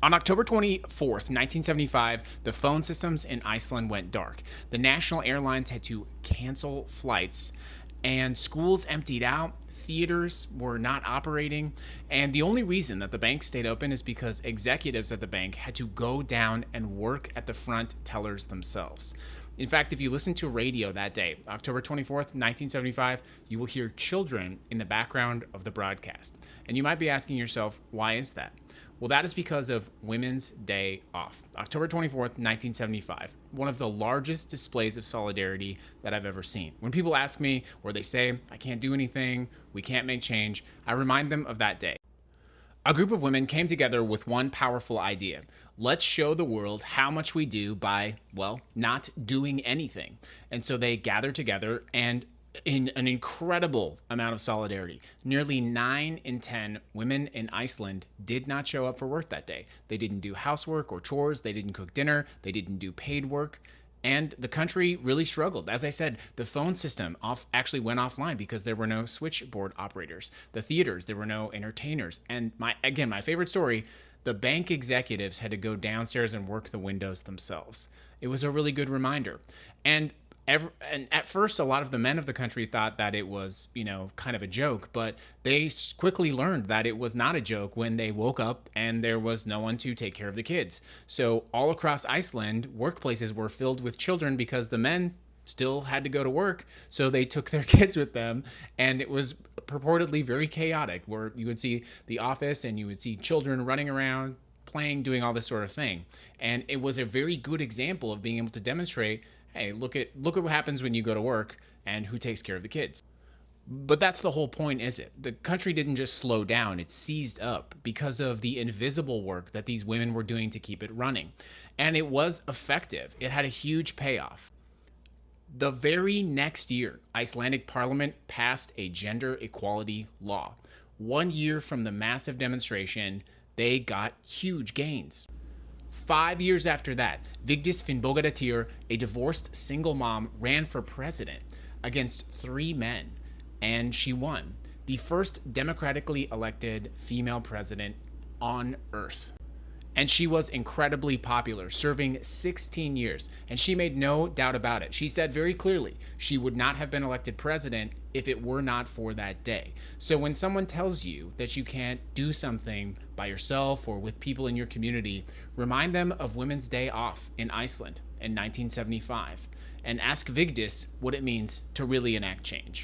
On October 24th, 1975, the phone systems in Iceland went dark. The national airlines had to cancel flights, and schools emptied out. Theaters were not operating, and the only reason that the bank stayed open is because executives at the bank had to go down and work at the front tellers themselves. In fact, if you listen to radio that day, October 24th, 1975, you will hear children in the background of the broadcast. And you might be asking yourself, why is that? Well, that is because of Women's Day Off. October 24th, 1975, one of the largest displays of solidarity that I've ever seen. When people ask me, or they say, I can't do anything, we can't make change, I remind them of that day. A group of women came together with one powerful idea. Let's show the world how much we do by, well, not doing anything. And so they gathered together and in an incredible amount of solidarity. Nearly 9 in 10 women in Iceland did not show up for work that day. They didn't do housework or chores. They didn't cook dinner. They didn't do paid work. And the country really struggled. As I said, the phone system actually went offline because there were no switchboard operators. The theaters, there were no entertainers. And my favorite story, the bank executives had to go downstairs and work the windows themselves. It was a really good reminder. And at first, a lot of the men of the country thought that it was, kind of a joke, but they quickly learned that it was not a joke when they woke up and there was no one to take care of the kids. So all across Iceland, workplaces were filled with children because the men still had to go to work, so they took their kids with them, and it was purportedly very chaotic, where you would see the office and you would see children running around, playing, doing all this sort of thing. And it was a very good example of being able to demonstrate, hey, look at what happens when you go to work and who takes care of the kids. But that's the whole point, is it? The country didn't just slow down, it seized up because of the invisible work that these women were doing to keep it running. And it was effective. It had a huge payoff. The very next year, Icelandic parliament passed a gender equality law. 1 year from the massive demonstration, they got huge gains. 5 years after that, Vigdis Finnbogadóttir, a divorced single mom, ran for president against 3 men, and she won. The first democratically elected female president on Earth. And she was incredibly popular, serving 16 years. And she made no doubt about it. She said very clearly she would not have been elected president if it were not for that day. So when someone tells you that you can't do something by yourself or with people in your community, remind them of Women's Day Off in Iceland in 1975 and ask Vigdis what it means to really enact change.